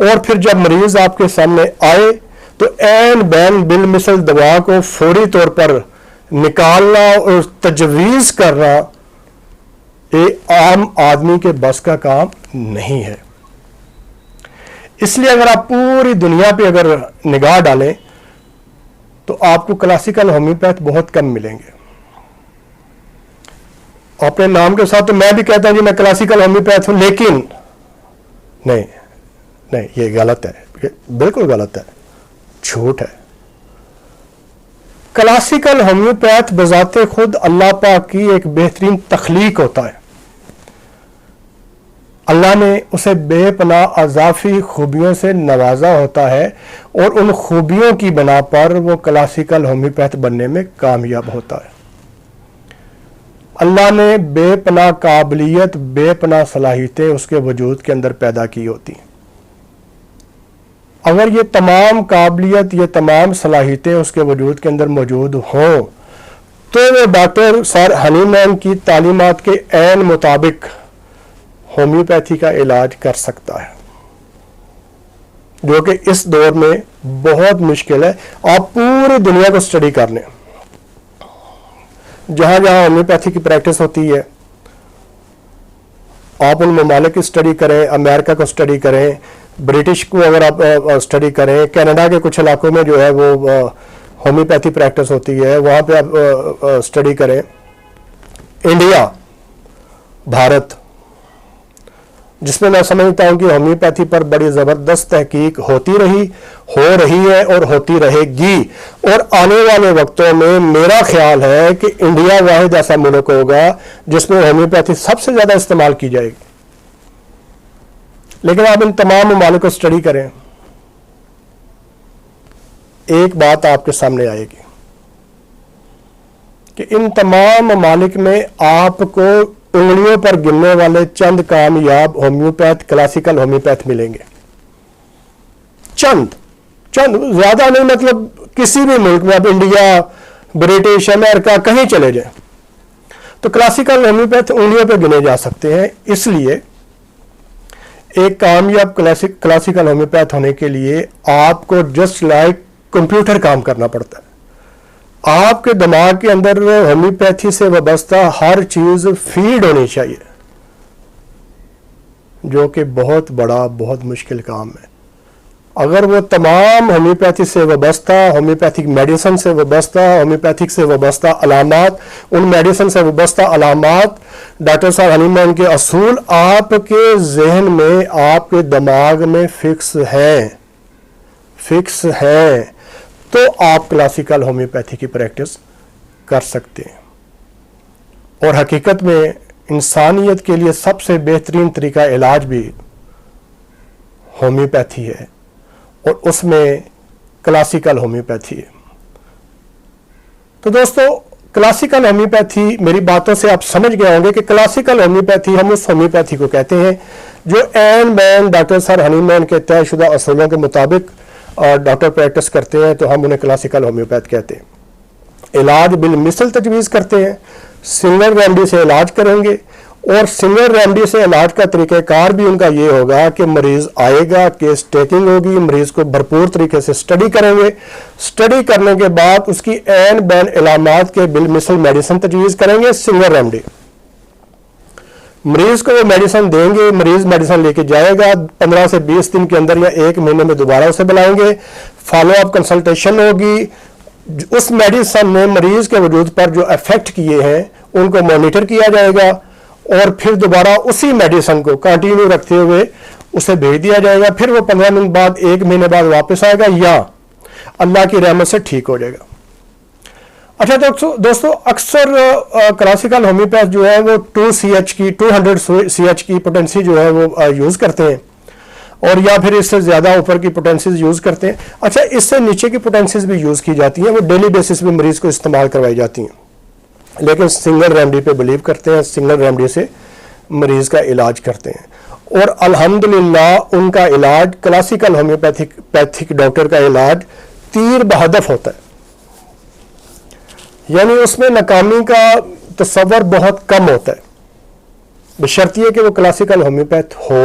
اور پھر جب مریض آپ کے سامنے آئے تو عین بین بالمثل دوا کو فوری طور پر نکالنا اور تجویز کرنا یہ عام آدمی کے بس کا کام نہیں ہے. اس لیے اگر آپ پوری دنیا پہ اگر نگاہ ڈالیں تو آپ کو کلاسیکل ہومیوپیتھ بہت کم ملیں گے. اپنے نام کے ساتھ تو میں بھی کہتا ہوں جی میں کلاسیکل ہومیوپیتھ ہوں، لیکن نہیں یہ غلط ہے، بالکل غلط ہے، جھوٹ ہے. کلاسیکل ہومیوپیتھ بذات خود اللہ پاک کی ایک بہترین تخلیق ہوتا ہے. اللہ نے اسے بے پناہ اضافی خوبیوں سے نوازا ہوتا ہے اور ان خوبیوں کی بنا پر وہ کلاسیکل ہومیوپیتھ بننے میں کامیاب ہوتا ہے. اللہ نے بے پناہ قابلیت، بے پناہ صلاحیتیں اس کے وجود کے اندر پیدا کی ہوتی ہیں. اگر یہ تمام قابلیت، یہ تمام صلاحیتیں اس کے وجود کے اندر موجود ہوں تو وہ ڈاکٹر سر ہنی مین کی تعلیمات کے عین مطابق ہومیوپیتھی کا علاج کر سکتا ہے، جو کہ اس دور میں بہت مشکل ہے. آپ پوری دنیا کو سٹڈی کر لیں، جہاں جہاں ہومیوپیتھی کی پریکٹس ہوتی ہے آپ ان ممالک کی سٹڈی کریں، امریکہ کو سٹڈی کریں، برٹش کو اگر آپ سٹڈی کریں، کینیڈا کے کچھ علاقوں میں جو ہے وہ ہومیوپیتھی پریکٹس ہوتی ہے، وہاں پہ آپ سٹڈی کریں. انڈیا، بھارت، جس میں میں سمجھتا ہوں کہ ہومیوپیتھی پر بڑی زبردست تحقیق ہوتی رہی، ہو رہی ہے اور ہوتی رہے گی، اور آنے والے وقتوں میں میرا خیال ہے کہ انڈیا واحد ایسا ملک ہوگا جس میں ہومیوپیتھی سب سے زیادہ استعمال کی جائے گی. لیکن آپ ان تمام ممالک کو سٹڈی کریں، ایک بات آپ کے سامنے آئے گی کہ ان تمام ممالک میں آپ کو انگلیوں پر گننے والے چند کامیاب ہومیوپیتھ، کلاسیکل ہومیوپیتھ ملیں گے. چند زیادہ نہیں، مطلب کسی بھی ملک میں، اب انڈیا، برٹش، امریکہ، کہیں چلے جائیں تو کلاسیکل ہومیوپیتھ انگلیوں پہ گنے جا سکتے ہیں. اس لیے ایک کامیاب کلاسیکل ہومیوپیتھ ہونے کے لیے آپ کو جسٹ لائک کمپیوٹر کام کرنا پڑتا ہے. آپ کے دماغ کے اندر ہومیوپیتھی سے وابستہ ہر چیز فیڈ ہونی چاہیے، جو کہ بہت بڑا، بہت مشکل کام ہے. اگر وہ تمام ہومیوپیتھی سے وابستہ، ہومیوپیتھک میڈیسن سے وابستہ، ہومیوپیتھک سے وابستہ علامات، ان میڈیسن سے وابستہ علامات، ڈاکٹر صاحب ہنی مین کے اصول آپ کے ذہن میں، آپ کے دماغ میں فکس ہیں تو آپ کلاسیکل ہومیوپیتھی کی پریکٹس کر سکتے ہیں. اور حقیقت میں انسانیت کے لیے سب سے بہترین طریقہ علاج بھی ہومیوپیتھی ہے، اور اس میں کلاسیکل ہومیوپیتھی ہے. تو دوستو، کلاسیکل ہومیوپیتھی، میری باتوں سے آپ سمجھ گئے ہوں گے کہ کلاسیکل ہومیوپیتھی ہم اس ہومیوپیتھی کو کہتے ہیں جو عین بین ڈاکٹر سر ہنی مین کے طے شدہ اصولوں کے مطابق ڈاکٹر پریکٹس کرتے ہیں، تو ہم انہیں کلاسیکل ہومیوپیتھ کہتے ہیں. علاج بالمثل تجویز کرتے ہیں، سنگل ریمیڈی سے علاج کریں گے، اور سنگل ریمیڈی سے علاج کا طریقہ کار بھی ان کا یہ ہوگا کہ مریض آئے گا، کیس ٹیکنگ ہوگی، مریض کو بھرپور طریقے سے سٹڈی کریں گے، سٹڈی کرنے کے بعد اس کی عین بین علامات کے بالمثل میڈیسن تجویز کریں گے، سنگل ریمیڈی. مریض کو وہ میڈیسن دیں گے، مریض میڈیسن لے کے جائے گا، 15 سے 20 دن کے اندر یا 1 مہینے میں دوبارہ اسے بلائیں گے، فالو اپ کنسلٹیشن ہوگی. اس میڈیسن نے مریض کے وجود پر جو افیکٹ کیے ہیں ان کو مانیٹر کیا جائے گا، اور پھر دوبارہ اسی میڈیسن کو کنٹینیو رکھتے ہوئے اسے بھیج دیا جائے گا. پھر وہ 15 دن بعد، 1 مہینے بعد واپس آئے گا، یا اللہ کی رحمت سے ٹھیک ہو جائے گا. اچھا دوستو، اکثر کلاسیکل ہومیوپیتھ جو ہے وہ 200 سی ایچ کی پوٹینسی جو ہے وہ یوز کرتے ہیں، اور یا پھر اس سے زیادہ اوپر کی پوٹینسیز یوز کرتے ہیں. اچھا، اس سے نیچے کی پوٹینسیز بھی یوز کی جاتی ہیں، وہ ڈیلی بیسس پہ مریض کو استعمال کروائی جاتی ہیں، لیکن سنگل ریمیڈی پہ بلیو کرتے ہیں، سنگل ریمیڈی سے مریض کا علاج کرتے ہیں. اور الحمدللہ ان کا علاج، کلاسیکل ہومیوپیتھک ڈاکٹر کا علاج تیر بہدف ہوتا ہے، یعنی اس میں ناکامی کا تصور بہت کم ہوتا ہے، بشرط یہ کہ وہ کلاسیکل ہومیوپیتھ ہو.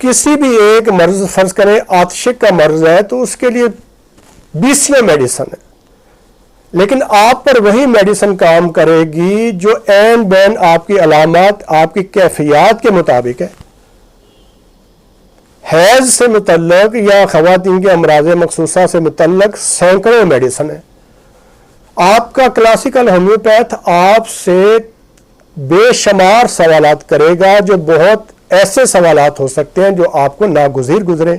کسی بھی ایک مرض، فرض کریں آتشک کا مرض ہے تو اس کے لیے 20 میڈیسن ہے، لیکن آپ پر وہی میڈیسن کام کرے گی جو عین بین آپ کی علامات، آپ کی کیفیات کے مطابق ہے۔ حیض سے متعلق یا خواتین کے امراض مخصوصہ سے متعلق سینکڑوں میڈیسن ہیں۔ آپ کا کلاسیکل ہومیوپیتھ آپ سے بے شمار سوالات کرے گا، جو بہت ایسے سوالات ہو سکتے ہیں جو آپ کو ناگزیر گزرے،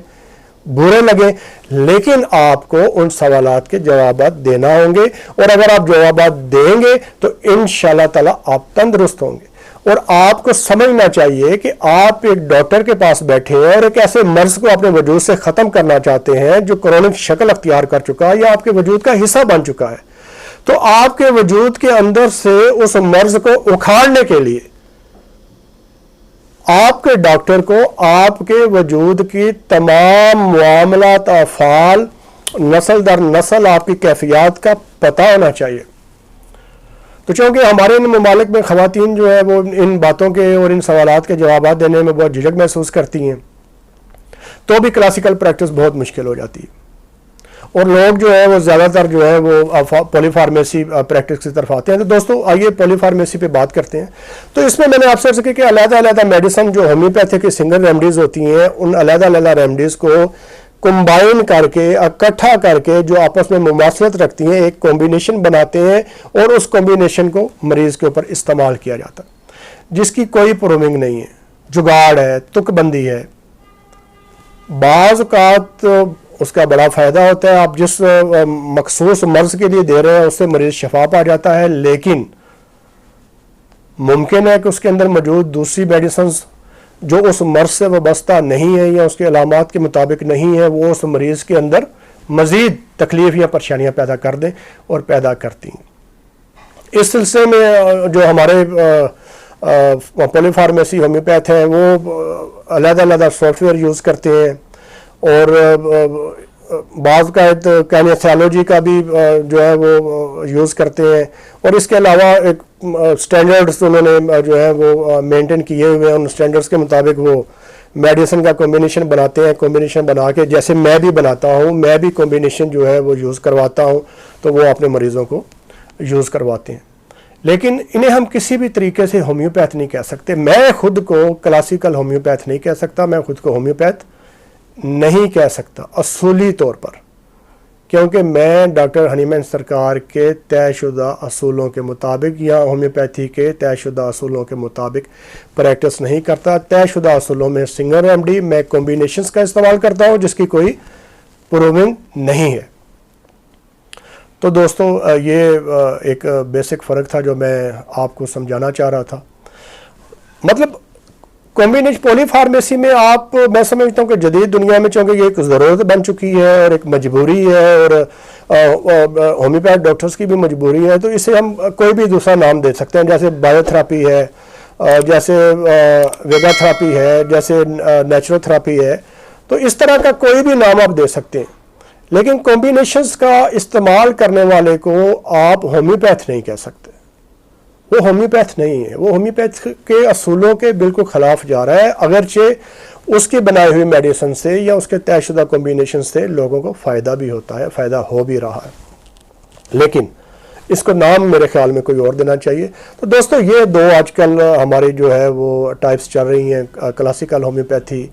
برے لگے، لیکن آپ کو ان سوالات کے جوابات دینا ہوں گے، اور اگر آپ جوابات دیں گے تو انشاءاللہ تعالی آپ تندرست ہوں گے۔ اور آپ کو سمجھنا چاہیے کہ آپ ایک ڈاکٹر کے پاس بیٹھے ہیں اور ایک ایسے مرض کو اپنے وجود سے ختم کرنا چاہتے ہیں جو کرونک شکل اختیار کر چکا ہے یا آپ کے وجود کا حصہ بن چکا ہے، تو آپ کے وجود کے اندر سے اس مرض کو اکھاڑنے کے لیے آپ کے ڈاکٹر کو آپ کے وجود کی تمام معاملات، افعال، نسل در نسل آپ کی کیفیات کا پتہ ہونا چاہیے۔ تو چونکہ ہمارے ان ممالک میں خواتین جو ہے وہ ان باتوں کے اور ان سوالات کے جوابات دینے میں بہت جھجک محسوس کرتی ہیں، تو بھی کلاسیکل پریکٹس بہت مشکل ہو جاتی ہے، اور لوگ جو ہے وہ زیادہ تر جو ہے وہ پولی فارمیسی پریکٹس کی طرف آتے ہیں۔ تو دوستو آئیے پولی فارمیسی پہ بات کرتے ہیں۔ تو اس میں میں نے آپ سے عرض کیا کہ علیحدہ علیحدہ میڈیسن جو ہومیوپیتھک کی سنگل ریمیڈیز ہوتی ہیں، ان علیحدہ علیحدہ ریمیڈیز کو کمبائن کر کے، اکٹھا کر کے، جو آپس میں مماثلت رکھتی ہیں، ایک کمبینیشن بناتے ہیں، اور اس کمبینیشن کو مریض کے اوپر استعمال کیا جاتا ہے، جس کی کوئی پروونگ نہیں ہے، جگاڑ ہے، تک بندی ہے۔ بعض اوقات اس کا بڑا فائدہ ہوتا ہے، آپ جس مخصوص مرض کے لیے دے رہے ہیں اس سے مریض شفا پا جاتا ہے، لیکن ممکن ہے کہ اس کے اندر موجود دوسری میڈیسنز جو اس مرض سے وابستہ نہیں ہے یا اس کے علامات کے مطابق نہیں ہے، وہ اس مریض کے اندر مزید تکلیف یا پریشانیاں پیدا کر دیں اور پیدا کرتی ہیں۔ اس سلسلے میں جو ہمارے پولی فارمیسی ہومیوپیتھ ہیں وہ علیحدہ علیحدہ سافٹ ویئر یوز کرتے ہیں، اور بعض کا کینیتھیالوجی کا بھی جو ہے وہ یوز کرتے ہیں، اور اس کے علاوہ ایک سٹینڈرڈز انہوں نے جو ہے وہ مینٹین کیے ہوئے ہیں، ان سٹینڈرڈز کے مطابق وہ میڈیسن کا کمبینیشن بناتے ہیں۔ کمبینیشن بنا کے جیسے میں بھی بناتا ہوں، میں بھی کمبینیشن جو ہے وہ یوز کرواتا ہوں، تو وہ اپنے مریضوں کو یوز کرواتے ہیں، لیکن انہیں ہم کسی بھی طریقے سے ہومیوپیتھ نہیں کہہ سکتے۔ میں خود کو کلاسیکل ہومیوپیتھ نہیں کہہ سکتا، میں خود کو ہومیوپیتھ نہیں کہہ سکتا اصولی طور پر، کیونکہ میں ڈاکٹر ہنیمین سرکار کے طے شدہ اصولوں کے مطابق یا ہومیوپیتھی کے طے شدہ اصولوں کے مطابق پریکٹس نہیں کرتا۔ طے شدہ اصولوں میں سنگل ریمیڈی، میں کمبینیشنز کا استعمال کرتا ہوں جس کی کوئی پروونگ نہیں ہے۔ تو دوستو یہ ایک بیسک فرق تھا جو میں آپ کو سمجھانا چاہ رہا تھا۔ مطلب کمبینیشن پولی فارمیسی میں میں سمجھتا ہوں کہ جدید دنیا میں چونکہ یہ ایک ضرورت بن چکی ہے اور ایک مجبوری ہے، اور ہومیوپیتھ ڈاکٹرز کی بھی مجبوری ہے، تو اسے ہم کوئی بھی دوسرا نام دے سکتے ہیں، جیسے بایو تھراپی ہے، جیسے ویگا تھراپی ہے، جیسے نیچرل تھراپی ہے، تو اس طرح کا کوئی بھی نام آپ دے سکتے ہیں، لیکن کمبینیشنز کا استعمال کرنے والے کو آپ ہومیوپیتھ نہیں کہہ سکتے۔ وہ ہومیوپیتھ نہیں ہے، وہ ہومیوپیتھ کے اصولوں کے بالکل خلاف جا رہا ہے، اگرچہ اس کے بنائے ہوئے میڈیسن سے یا اس کے طے شدہ کمبینیشن سے لوگوں کو فائدہ بھی ہوتا ہے، فائدہ ہو بھی رہا ہے، لیکن اس کو نام میرے خیال میں کوئی اور دینا چاہیے۔ تو دوستو یہ دو آج کل ہماری جو ہے وہ ٹائپس چل رہی ہیں، کلاسیکل ہومیوپیتھی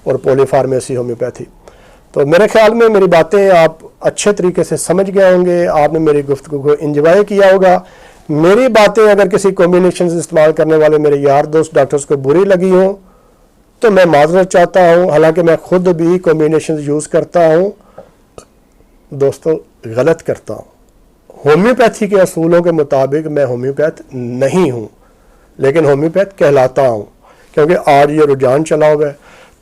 اور پولی فارمیسی ہومیوپیتھی۔ تو میرے خیال میں میری باتیں آپ اچھے طریقے سے سمجھ گئے ہوں گے، آپ نے میری گفتگو کو انجوائے کیا ہوگا۔ میری باتیں اگر کسی کمبینیشنز استعمال کرنے والے میرے یار دوست ڈاکٹرز کو بری لگی ہوں تو میں معذرت چاہتا ہوں، حالانکہ میں خود بھی کمبینیشنز یوز کرتا ہوں، دوستو غلط کرتا ہوں۔ ہومیوپیتھی کے اصولوں کے مطابق میں ہومیوپیتھ نہیں ہوں، لیکن ہومیوپیتھ کہلاتا ہوں، کیونکہ آج یہ رجحان چلا ہوا ہے،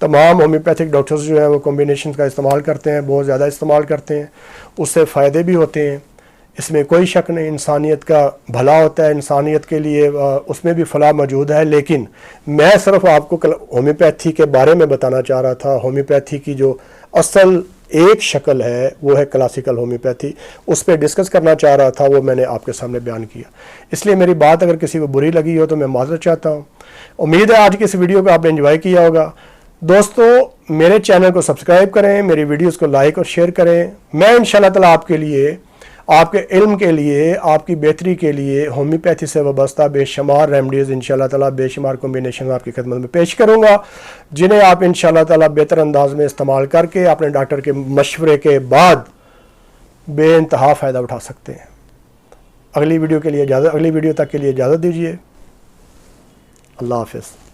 تمام ہومیوپیتھک ڈاکٹرز جو ہیں وہ کمبینیشن کا استعمال کرتے ہیں، بہت زیادہ استعمال کرتے ہیں، اس سے فائدے بھی ہوتے ہیں، اس میں کوئی شک نہیں، انسانیت کا بھلا ہوتا ہے، انسانیت کے لیے اس میں بھی فلاح موجود ہے، لیکن میں صرف آپ کو ہومیوپیتھی کے بارے میں بتانا چاہ رہا تھا۔ ہومیوپیتھی کی جو اصل ایک شکل ہے وہ ہے کلاسیکل ہومیوپیتھی، اس پہ ڈسکس کرنا چاہ رہا تھا، وہ میں نے آپ کے سامنے بیان کیا۔ اس لیے میری بات اگر کسی کو بری لگی ہو تو میں معذرت چاہتا ہوں۔ امید ہے آج کی اس ویڈیو کو آپ نے انجوائے کیا ہوگا۔ دوستو میرے چینل کو سبسکرائب کریں، میری ویڈیوز کو لائک اور شیئر کریں۔ میں انشاءاللہ تعالیٰ آپ کے لیے، آپ کے علم کے لیے، آپ کی بہتری کے لیے ہومیوپیتھی سے وابستہ بے شمار ریمیڈیز انشاءاللہ تعالیٰ بے شمار کمبینیشن آپ کی خدمت میں پیش کروں گا، جنہیں آپ انشاءاللہ تعالیٰ بہتر انداز میں استعمال کر کے اپنے ڈاکٹر کے مشورے کے بعد بے انتہا فائدہ اٹھا سکتے ہیں۔ اگلی ویڈیو تک کے لیے اجازت دیجیے۔ اللہ حافظ۔